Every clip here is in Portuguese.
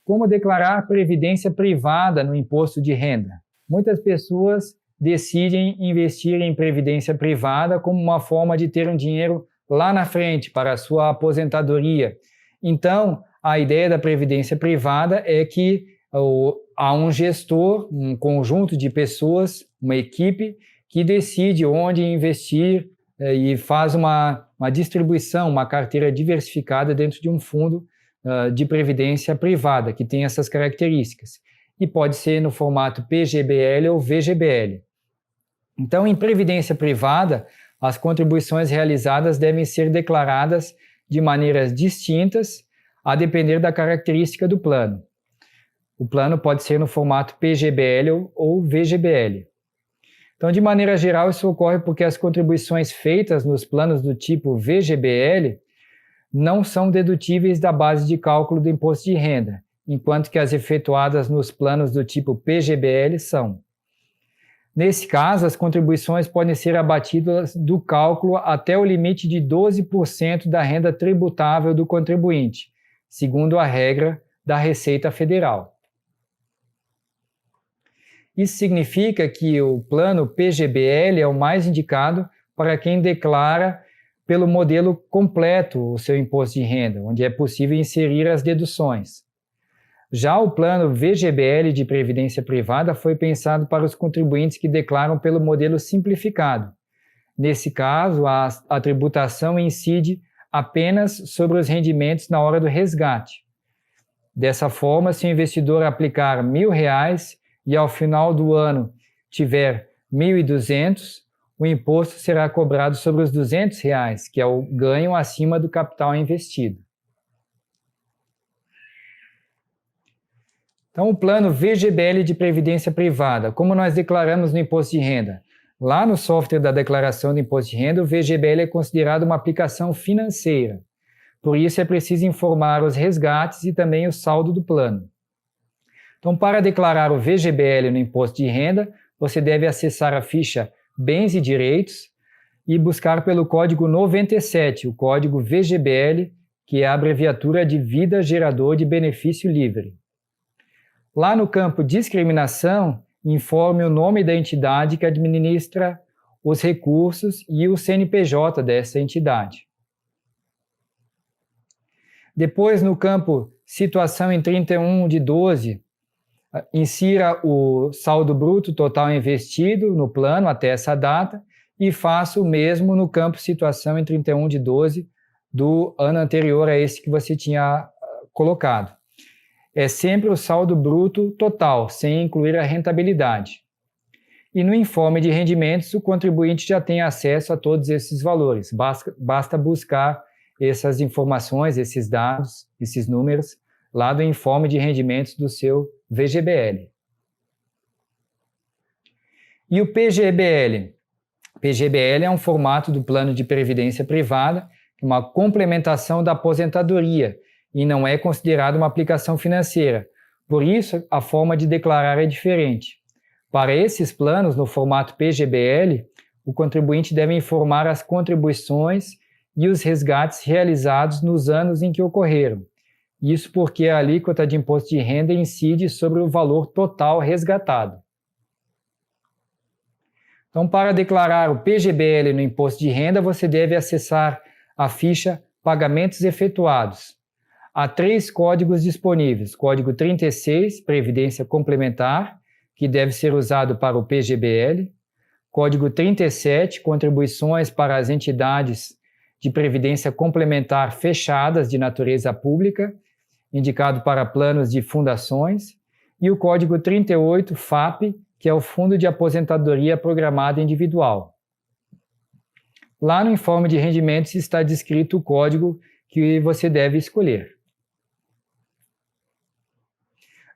Como declarar previdência privada no imposto de renda? Muitas pessoas decidem investir em previdência privada como uma forma de ter um dinheiro lá na frente para a sua aposentadoria. Então, a ideia da previdência privada é que há um gestor, um conjunto de pessoas, uma equipe, que decide onde investir e faz uma distribuição, uma carteira diversificada dentro de um fundo de previdência privada, que tem essas características. E pode ser no formato PGBL ou VGBL. Então, em previdência privada, as contribuições realizadas devem ser declaradas de maneiras distintas, a depender da característica do plano. O plano pode ser no formato PGBL ou VGBL. Então, de maneira geral, isso ocorre porque as contribuições feitas nos planos do tipo VGBL não são dedutíveis da base de cálculo do imposto de renda, enquanto que as efetuadas nos planos do tipo PGBL são. Nesse caso, as contribuições podem ser abatidas do cálculo até o limite de 12% da renda tributável do contribuinte, segundo a regra da Receita Federal. Isso significa que o plano PGBL é o mais indicado para quem declara pelo modelo completo o seu imposto de renda, onde é possível inserir as deduções. Já o plano VGBL de previdência privada foi pensado para os contribuintes que declaram pelo modelo simplificado. Nesse caso, a tributação incide apenas sobre os rendimentos na hora do resgate. Dessa forma, se o investidor aplicar R$1.000 e ao final do ano tiver R$1.200, o imposto será cobrado sobre os R$200, que é o ganho acima do capital investido. Então, o plano VGBL de previdência privada, como nós declaramos no imposto de renda? Lá no software da declaração do imposto de renda, o VGBL é considerado uma aplicação financeira. Por isso, é preciso informar os resgates e também o saldo do plano. Então, para declarar o VGBL no imposto de renda, você deve acessar a ficha Bens e Direitos e buscar pelo código 97, o código VGBL, que é a abreviatura de Vida Gerador de Benefício Livre. Lá no campo Discriminação, informe o nome da entidade que administra os recursos e o CNPJ dessa entidade. Depois, no campo Situação em 31/12, insira o saldo bruto total investido no plano até essa data e faça o mesmo no campo Situação em 31/12 do ano anterior a esse que você tinha colocado. É sempre o saldo bruto total, sem incluir a rentabilidade. E no informe de rendimentos, o contribuinte já tem acesso a todos esses valores. Basta buscar essas informações, esses dados, esses números, lá do informe de rendimentos do seu VGBL. E o PGBL? PGBL é um formato do plano de previdência privada, uma complementação da aposentadoria, e não é considerado uma aplicação financeira. Por isso, a forma de declarar é diferente. Para esses planos, no formato PGBL, o contribuinte deve informar as contribuições e os resgates realizados nos anos em que ocorreram. Isso porque a alíquota de imposto de renda incide sobre o valor total resgatado. Então, para declarar o PGBL no imposto de renda, você deve acessar a ficha Pagamentos Efetuados. Há 3 códigos disponíveis: código 36, Previdência Complementar, que deve ser usado para o PGBL, código 37, Contribuições para as entidades de previdência complementar fechadas de natureza pública, indicado para planos de fundações, e o código 38, FAP, que é o Fundo de Aposentadoria Programada Individual. Lá no informe de rendimentos está descrito o código que você deve escolher.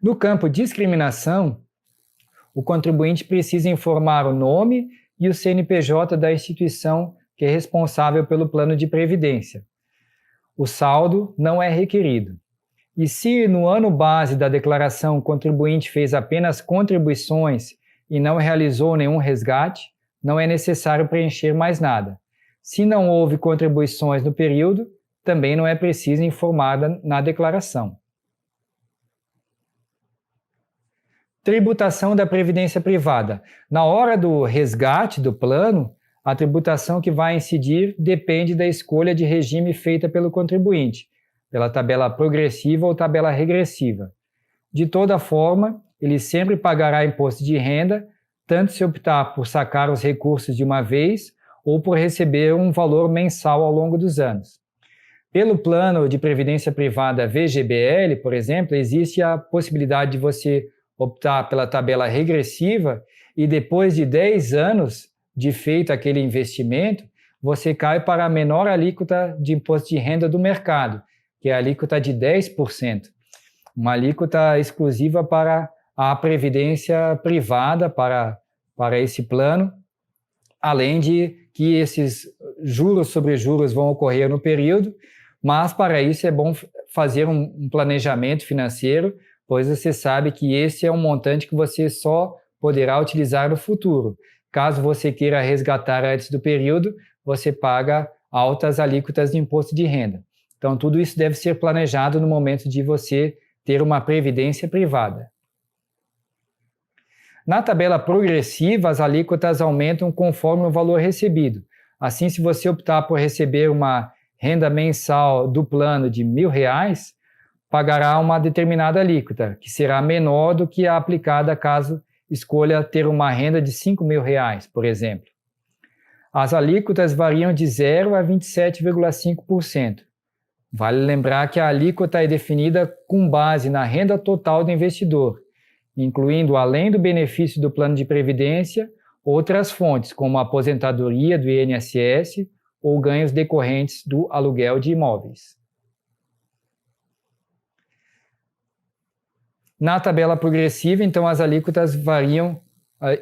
No campo Discriminação, o contribuinte precisa informar o nome e o CNPJ da instituição que é responsável pelo plano de previdência. O saldo não é requerido. E se no ano base da declaração o contribuinte fez apenas contribuições e não realizou nenhum resgate, não é necessário preencher mais nada. Se não houve contribuições no período, também não é preciso informar na declaração. Tributação da previdência privada. Na hora do resgate do plano, a tributação que vai incidir depende da escolha de regime feita pelo contribuinte, pela tabela progressiva ou tabela regressiva. De toda forma, ele sempre pagará imposto de renda, tanto se optar por sacar os recursos de uma vez ou por receber um valor mensal ao longo dos anos. Pelo plano de previdência privada VGBL, por exemplo, existe a possibilidade de você optar pela tabela regressiva e depois de 10 anos de feito aquele investimento, você cai para a menor alíquota de imposto de renda do mercado, que é a alíquota de 10%. Uma alíquota exclusiva para a previdência privada, para esse plano, além de que esses juros sobre juros vão ocorrer no período, mas para isso é bom fazer um planejamento financeiro, pois você sabe que esse é um montante que você só poderá utilizar no futuro. Caso você queira resgatar antes do período, você paga altas alíquotas de imposto de renda. Então, tudo isso deve ser planejado no momento de você ter uma previdência privada. Na tabela progressiva, as alíquotas aumentam conforme o valor recebido. Assim, se você optar por receber uma renda mensal do plano de R$1.000, pagará uma determinada alíquota, que será menor do que a aplicada caso escolha ter uma renda de R$5.000, por exemplo. As alíquotas variam de 0% a 27,5%. Vale lembrar que a alíquota é definida com base na renda total do investidor, incluindo, além do benefício do plano de previdência, outras fontes, como a aposentadoria do INSS ou ganhos decorrentes do aluguel de imóveis. Na tabela progressiva, então, as alíquotas variam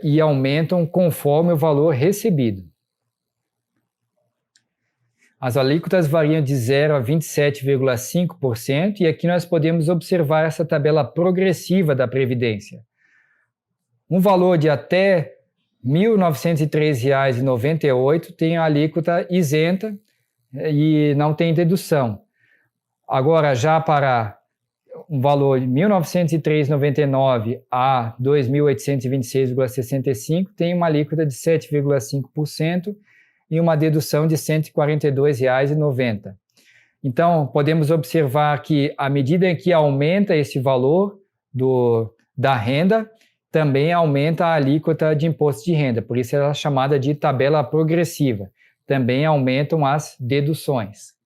e aumentam conforme o valor recebido. As alíquotas variam de 0% a 27,5% e aqui nós podemos observar essa tabela progressiva da Previdência. Um valor de até R$ 1.903,98 tem a alíquota isenta e não tem dedução. Agora, já para um valor de R$ 1.903,99 a R$ 2.826,65 tem uma alíquota de 7,5% e uma dedução de R$ 142,90. Então, podemos observar que, à medida em que aumenta esse valor da renda, também aumenta a alíquota de imposto de renda, por isso ela é chamada de tabela progressiva. Também aumentam as deduções.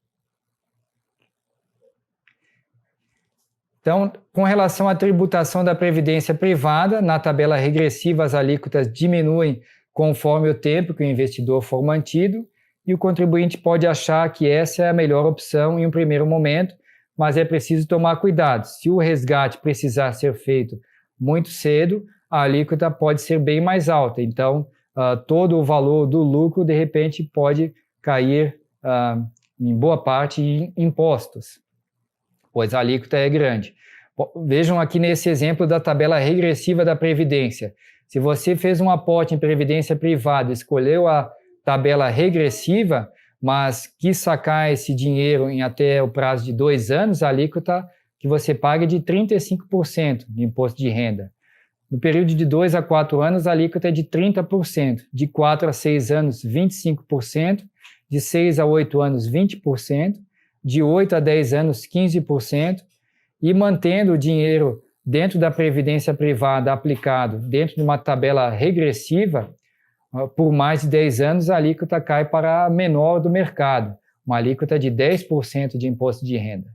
Então, com relação à tributação da previdência privada, na tabela regressiva as alíquotas diminuem conforme o tempo que o investidor for mantido, e o contribuinte pode achar que essa é a melhor opção em um primeiro momento, mas é preciso tomar cuidado. Se o resgate precisar ser feito muito cedo, a alíquota pode ser bem mais alta. Então, todo o valor do lucro, de repente, pode cair em boa parte em impostos, pois a alíquota é grande. Vejam aqui nesse exemplo da tabela regressiva da Previdência. Se você fez um aporte em previdência privada, escolheu a tabela regressiva, mas quis sacar esse dinheiro em até o prazo de 2 anos, a alíquota que você paga é de 35% de imposto de renda. No período de 2 a 4 anos, a alíquota é de 30%, de 4 a 6 anos, 25%, de 6 a 8 anos, 20%, de 8 a 10 anos, 15%, e mantendo o dinheiro dentro da previdência privada aplicado dentro de uma tabela regressiva, por mais de 10 anos, a alíquota cai para a menor do mercado, uma alíquota de 10% de imposto de renda.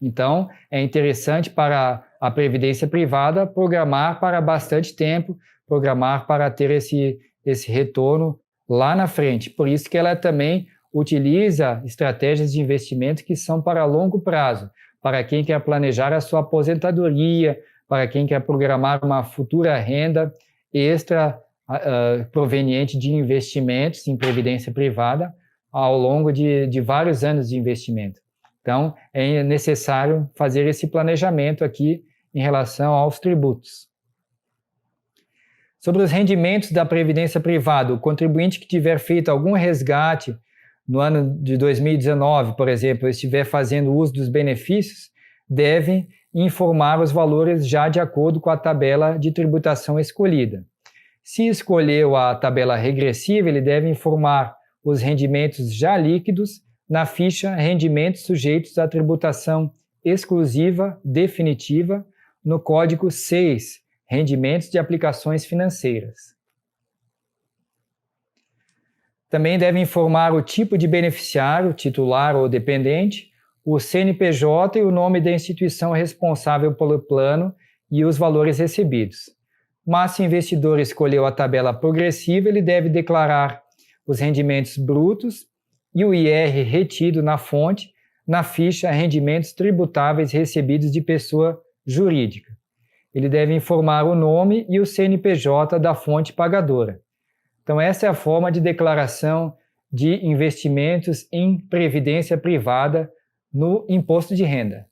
Então, é interessante para a previdência privada programar para bastante tempo, programar para ter esse retorno lá na frente. Por isso que ela também utiliza estratégias de investimento que são para longo prazo, para quem quer planejar a sua aposentadoria, para quem quer programar uma futura renda extra proveniente de investimentos em previdência privada ao longo de vários anos de investimento. Então, é necessário fazer esse planejamento aqui em relação aos tributos. Sobre os rendimentos da previdência privada, o contribuinte que tiver feito algum resgate no ano de 2019, por exemplo, estiver fazendo uso dos benefícios, deve e informar os valores já de acordo com a tabela de tributação escolhida. Se escolheu a tabela regressiva, ele deve informar os rendimentos já líquidos na ficha Rendimentos sujeitos à tributação exclusiva definitiva no Código 6, Rendimentos de aplicações financeiras. Também deve informar o tipo de beneficiário, titular ou dependente, o CNPJ e o nome da instituição responsável pelo plano e os valores recebidos. Mas se o investidor escolheu a tabela progressiva, ele deve declarar os rendimentos brutos e o IR retido na fonte, na ficha Rendimentos tributáveis recebidos de pessoa jurídica. Ele deve informar o nome e o CNPJ da fonte pagadora. Então, essa é a forma de declaração de investimentos em previdência privada no imposto de renda.